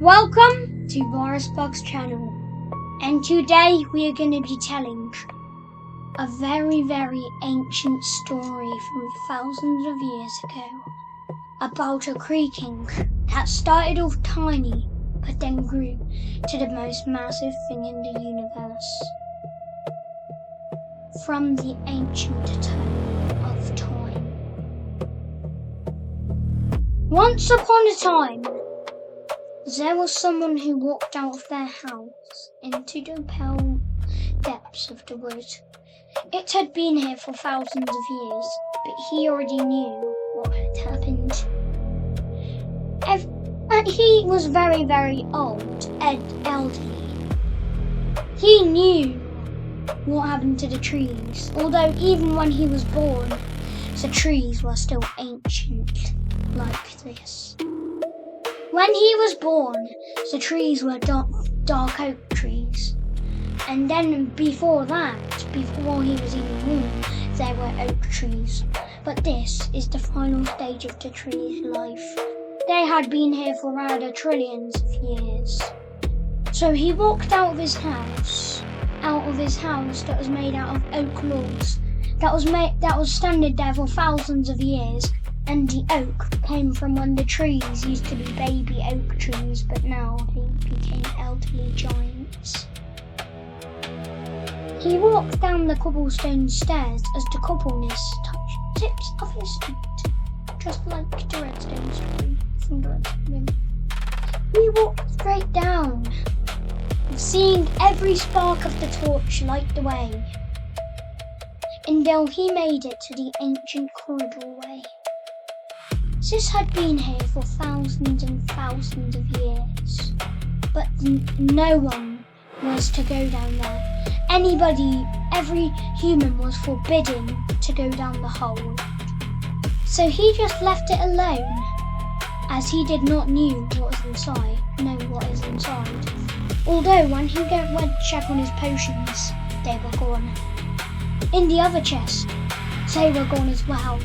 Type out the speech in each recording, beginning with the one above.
Welcome to Virus Bug's channel, and today we are going to be telling a very ancient story from thousands of years ago about a creaking that started off tiny but then grew to the most massive thing in the universe. From the ancient tone of time. Once upon a time, there was someone who walked out of their house into the pale depths of the wood. It had been here for thousands of years, but he already knew what had happened. And he was very old and elderly. He knew what happened to the trees, although even when he was born, the trees were still ancient like this. When he was born, the trees were dark oak trees. And then before that, before he was even born, they were oak trees. But this is the final stage of the tree's life. They had been here for rather trillions of years. So he walked out of his house that was made out of oak logs, that was standing there for thousands of years. And the oak came from when the trees used to be baby oak trees, but now they became elderly giants. He walked down the cobblestone stairs as the cobbleness touched the tips of his feet, just like the redstone story from the redstone. He walked straight down, seeing every spark of the torch light the way, until he made it to the ancient corridorway. This had been here for thousands and thousands of years, but no one was to go down there. Every human was forbidden to go down the hole. So he just left it alone, as he did not know what is inside. Although when he went to check on his potions, they were gone. In the other chest, they were gone as well.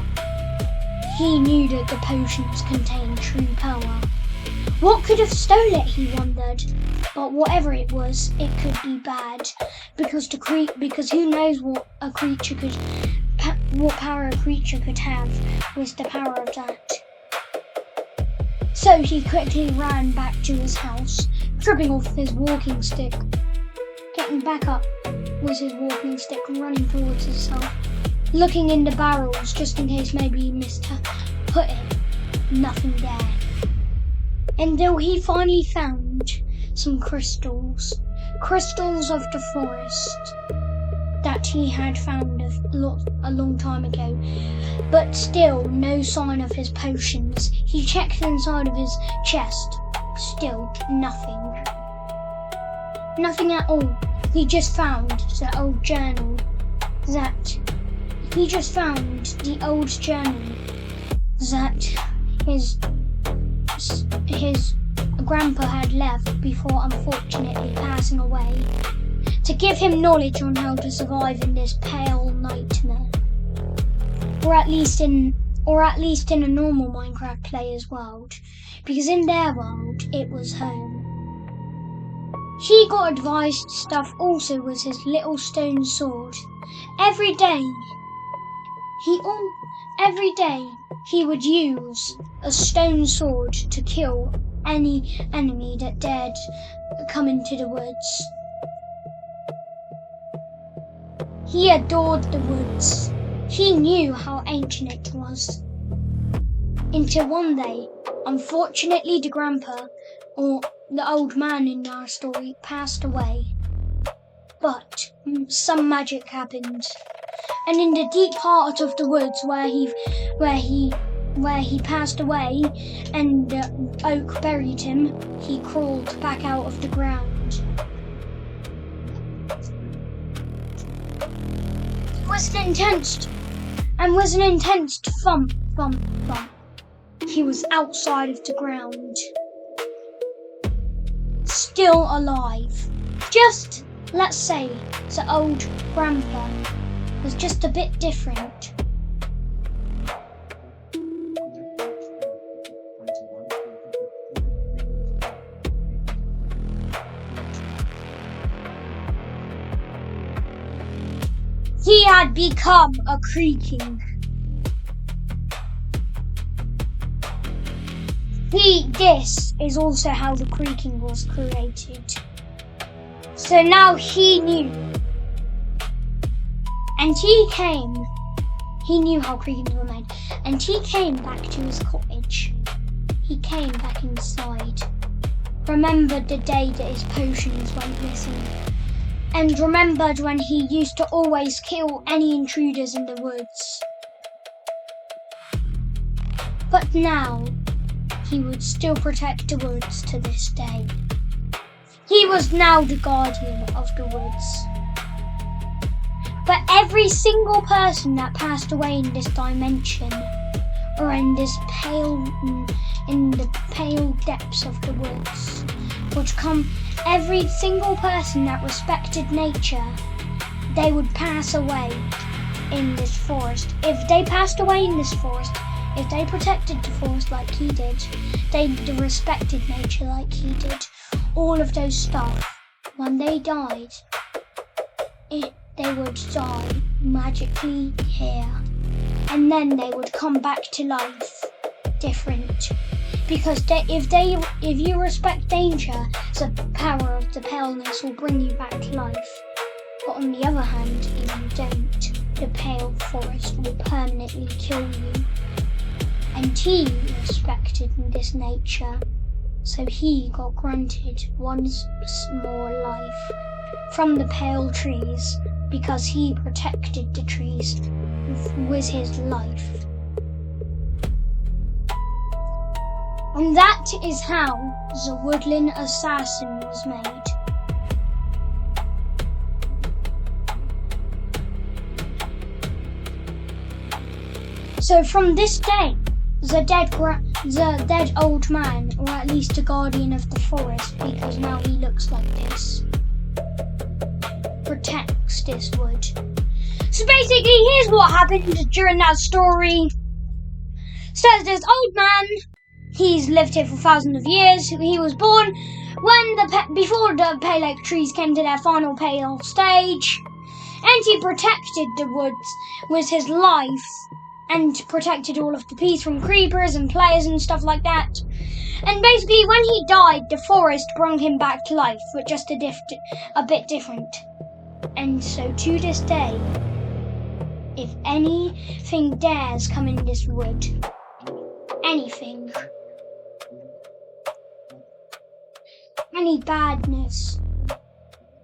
He knew that the potions contained true power. What could have stolen it, he wondered. But whatever it was, it could be bad, because who knows what power a creature could have was the power of that. So he quickly ran back to his house, tripping off his walking stick, getting back up with his walking stick and running towards himself. Looking in the barrels just in case maybe he missed put it. Nothing there. Until he finally found some crystals of the forest that he had found a long time ago. But still no sign of his potions. He checked inside of his chest. Still nothing. Nothing at all. He just found the old journal that his grandpa had left before unfortunately passing away, to give him knowledge on how to survive in this pale nightmare, or at least in a normal Minecraft player's world, because in their world it was home. He got advised stuff also was his little stone sword. Every day he would use a stone sword to kill any enemy that dared come into the woods. He adored the woods. He knew how ancient it was. Until one day, unfortunately, the grandpa, or the old man in our story, passed away. But some magic happened. And in the deep heart of the woods where he passed away and the oak buried him, he crawled back out of the ground. It was an intense thump. He was outside of the ground. Still alive. Just, let's say, the old grandpa was just a bit different. he had become a creaking. This is also how the creaking was created. So now he knew. And he knew how creakings were made. And he came back to his cottage. He came back inside. Remembered the day that his potions went missing. And remembered when he used to always kill any intruders in the woods. But now, he would still protect the woods to this day. He was now the guardian of the woods. But every single person that passed away in this dimension, or in the pale depths of the woods, would come. Every single person that respected nature, they would pass away in this forest. If they passed away in this forest, if they protected the forest like he did, they respected nature like he did, all of those stuff, when they died, they would die magically here. And then they would come back to life different. Because if you respect danger, the power of the paleness will bring you back to life. But on the other hand, if you don't, the pale forest will permanently kill you. And he respected this nature, so he got granted one more life from the pale trees, because he protected the trees with his life. And that is how the woodland assassin was made. So from this day, the dead old man, or at least the guardian of the forest, because now he looks like this, protects this wood. So basically, here's what happened during that story. So this old man, he's lived here for thousands of years. He was born before the pale trees came to their final pale stage, and he protected the woods with his life, and protected all of the peace from creepers and players and stuff like that. And basically, when he died, the forest brought him back to life, but just a bit different. And so to this day, if anything dares come in this wood, anything, any badness,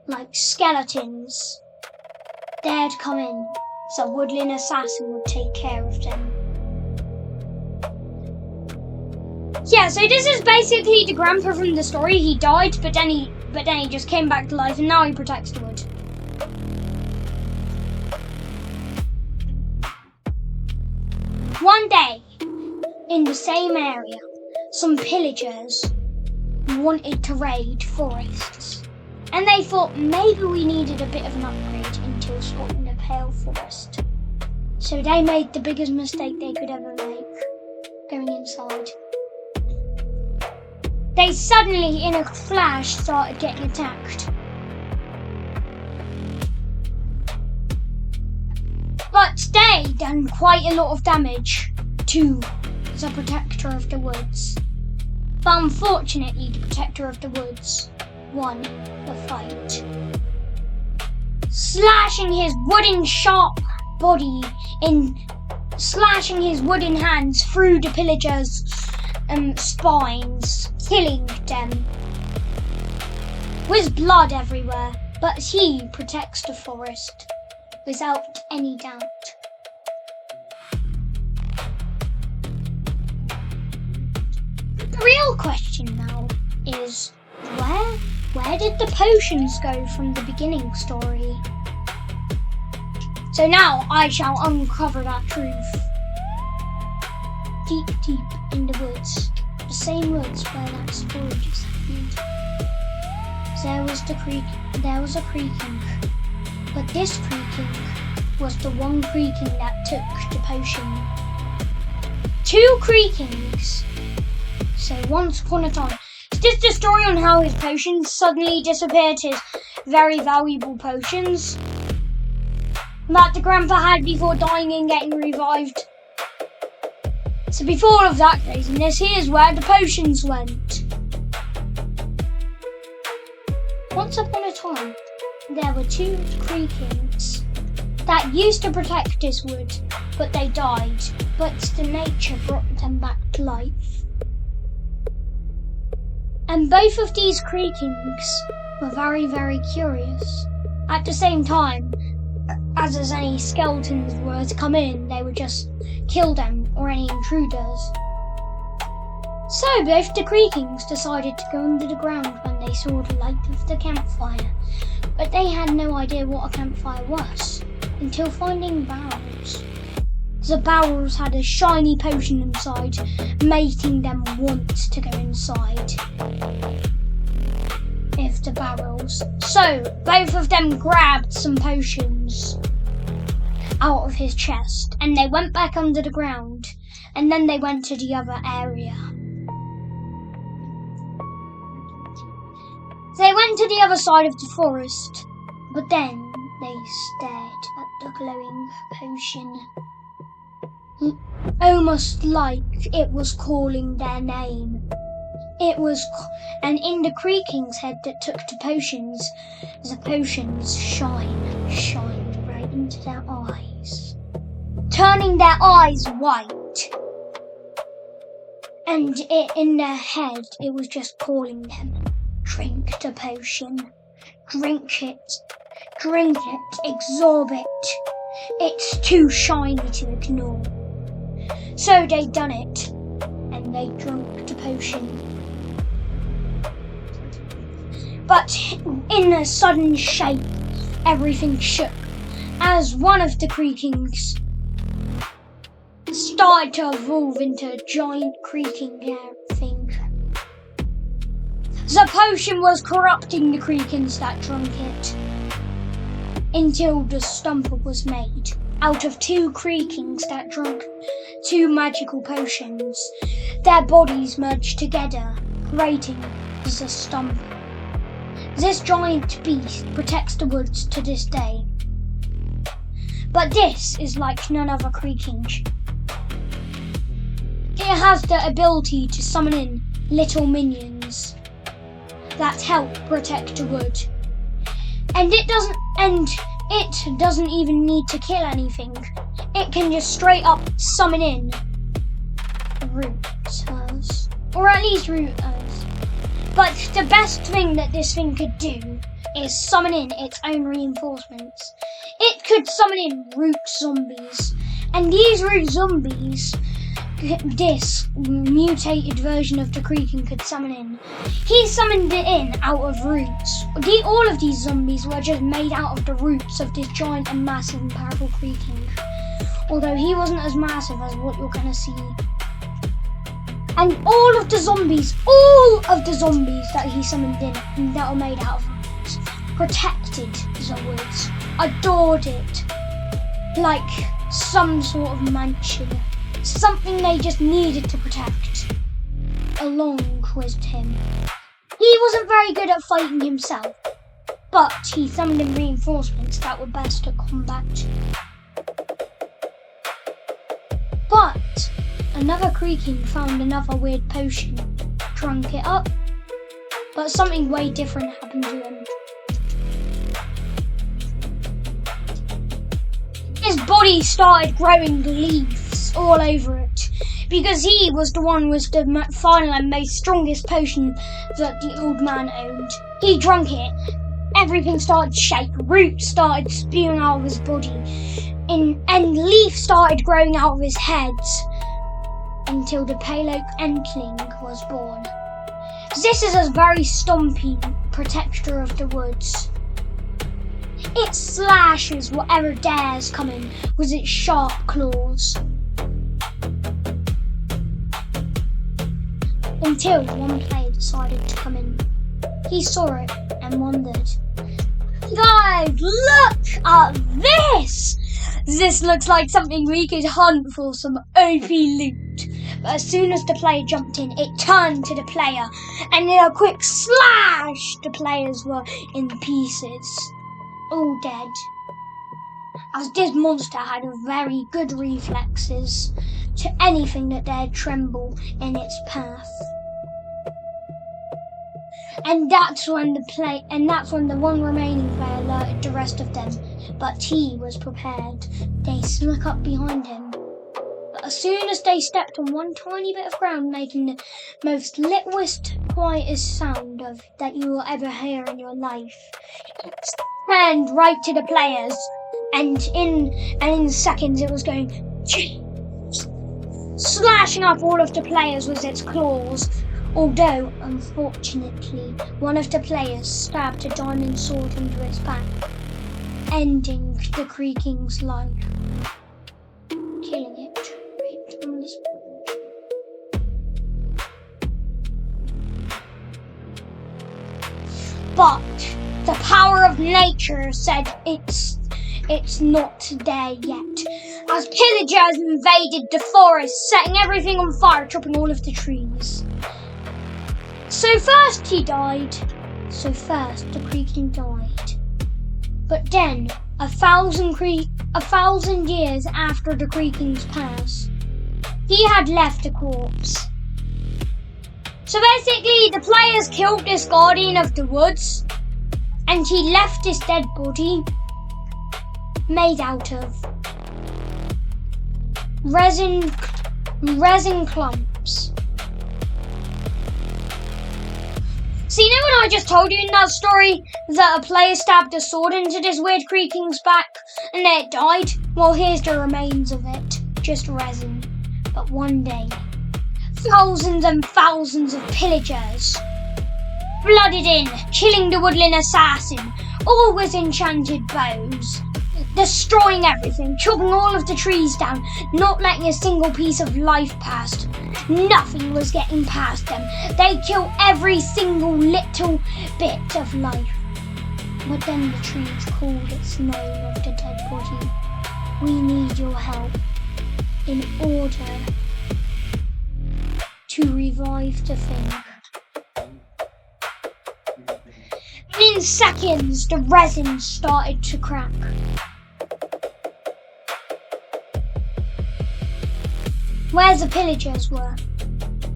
like skeletons, dared come in, the woodland assassin would take care of them. Yeah, so this is basically the grandpa from the story. He died, but then he just came back to life, and now he protects the wood. One day, in the same area, some pillagers wanted to raid forests, and they thought maybe we needed a bit of an upgrade into Scotland a pale forest. So they made the biggest mistake they could ever make, going inside. They suddenly, in a flash, started getting attacked. But they done quite a lot of damage to the Protector of the Woods. But unfortunately, the Protector of the Woods won the fight, slashing his wooden sharp body slashing his wooden hands through the pillagers' spines, killing them with blood everywhere. But he protects the forest without any doubt. The real question now is, where did the potions go from the beginning story? So now I shall uncover that truth. Deep in the woods, the same woods where that story just happened, there was a creaking. But this creaking was the one creaking that took the potion. 2 creakings. So once upon a time, is this the story on how his potions suddenly disappeared, his very valuable potions? that the grandpa had before dying and getting revived. So before all of that craziness, here's where the potions went. Once upon a time, there were 2 Creakings that used to protect this wood, but they died, but the nature brought them back to life. And both of these Creakings were very, very curious. At the same time, as any skeletons were to come in, they would just kill them or any intruders. So both the Creakings decided to go under the ground when they saw the light of the campfire, but they had no idea what a campfire was until finding barrels. The barrels had a shiny potion inside, making them want to go inside of the barrels. So both of them grabbed some potions out of his chest and they went back under the ground, and then they went to the other area. They went to the other side of the forest, but then they stared at the glowing potion, almost like it was calling their name. And in the Creaking's head that took the potions shined right into their eyes, turning their eyes white. And in their head, it was just calling them, drink the potion, drink it, absorb it. It's too shiny to ignore. So they done it, and they drank the potion. But in a sudden shake, everything shook as one of the Creakings started to evolve into a giant creaking thing. The potion was corrupting the Creakings that drank it, until the stumper was made out of 2 Creakings that drank 2 magical potions. Their bodies merged together, creating the stumper. This giant beast protects the woods to this day. But this is like none other Creaking. It has the ability to summon in little minions that help protect the wood. And it doesn't even need to kill anything. It can just straight up summon in rooters. Or at least rooters. But the best thing that this thing could do is summon in its own reinforcements. It could summon in root zombies. And these root zombies, this mutated version of the Creaking could summon in. He summoned it in out of roots. All of these zombies were just made out of the roots of this giant and massive and powerful Creaking. Although he wasn't as massive as what you're gonna see. And all of the zombies that he summoned in that were made out of roots protected the woods, adored it like some sort of mansion. Something they just needed to protect, along with him. He wasn't very good at fighting himself, but he summoned in reinforcements that were best at combat. But another Creaking found another weird potion, drank it up, but something way different happened to him. His body started growing leaves all over it, because he was the one with the final and most strongest potion that the old man owned. He drank it, everything started to shake, roots started spewing out of his body, and leaf started growing out of his head, until the pale oak entling was born. This is a very stumpy protector of the woods. It slashes whatever dares come in with its sharp claws. Until one player decided to come in. He saw it and wondered, guys, look at this! This looks like something we could hunt for some OP loot. But as soon as the player jumped in, it turned to the player, and in a quick slash, the players were in pieces, all dead. as this monster had very good reflexes to anything that dared tremble in its path. And that's when the one remaining player alerted the rest of them, but he was prepared. They snuck up behind him. But as soon as they stepped on one tiny bit of ground, making the most littlest, quietest sound that you will ever hear in your life, it turned right to the players, and in seconds it was going slashing up all of the players with its claws. Although, unfortunately, one of the players stabbed a diamond sword into its back, ending the Creaking's life, killing it right on the spot. But the power of nature said it's not there yet, as pillagers invaded the forest, setting everything on fire, chopping all of the trees. So first the Creaking died. But then, a thousand years after the Creaking's pass, he had left a corpse. So basically, the players killed this guardian of the woods, and he left his dead body made out of resin clumps. So you know when I just told you in that story that a player stabbed a sword into this weird Creaking's back and then it died? Well, here's the remains of it, just resin. But one day, thousands and thousands of pillagers flooded in, killing the woodland assassin, all with enchanted bows, destroying everything, chopping all of the trees down, not letting a single piece of life past. Nothing was getting past them. They killed every single little bit of life. But then the trees called its name of the dead body. We need your help in order to revive the thing. And in seconds, the resin started to crack. Where the pillagers were.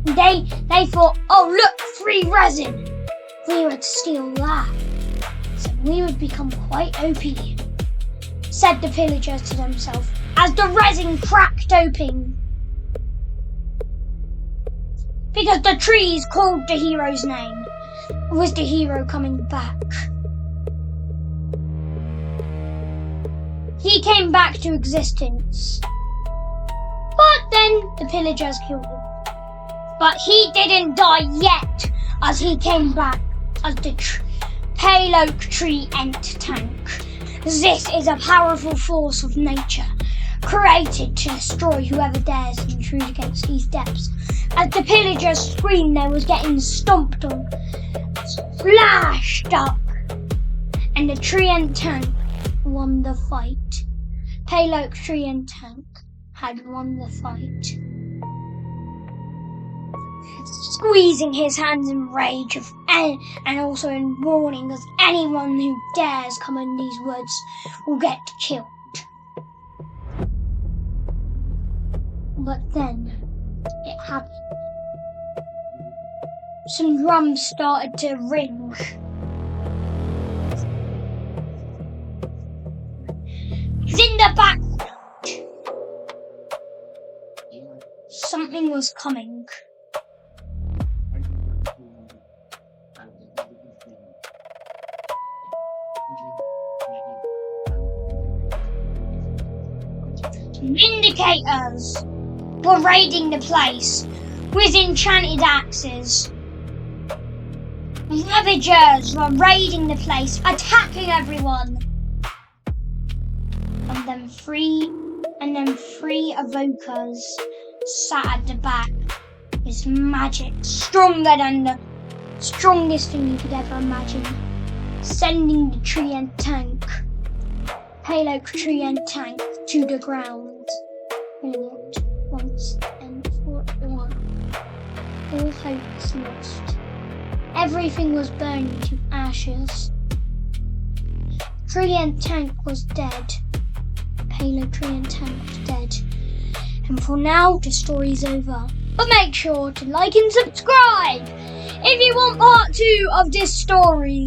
They thought, oh look, free resin. We would steal that. So we would become quite OP, said the pillagers to themselves as the resin cracked open. Because the trees called the hero's name. Was the hero coming back? He came back to existence. But then the pillagers killed him. But he didn't die yet, as he came back as the pale oak tree ent tank. This is a powerful force of nature, created to destroy whoever dares intrude against these depths. As the pillagers screamed, they was getting stomped on, splashed up, and the tree ent tank won the fight. Pale oak tree ent tank had won the fight. Squeezing his hands in rage and also in warning that anyone who dares come in these woods will get killed. But then it happened. Some drums started to ring. In the background, something was coming. Vindicators were raiding the place with enchanted axes. Ravagers were raiding the place, attacking everyone. And then three evokers sat at the back with magic stronger than the strongest thing you could ever imagine, sending the tree and tank, pale oak tree and tank, to the ground, killing it once and for all. All hope was lost. Everything was burning to ashes. Tree and tank was dead. Palo Tree and Tank's dead. And for now, the story's over. But make sure to like and subscribe if you want part 2 of this story.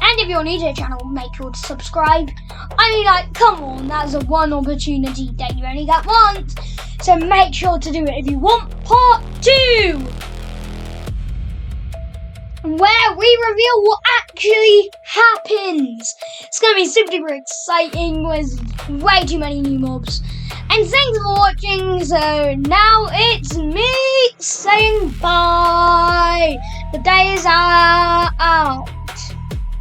And if you're new to the channel, make sure to subscribe. I mean, like, come on, that's a one opportunity that you only get once. So make sure to do it if you want part 2. Where we reveal what actually happens. It's going to be super duper exciting with way too many new mobs. And thanks for watching. So now it's me saying bye. The day is out.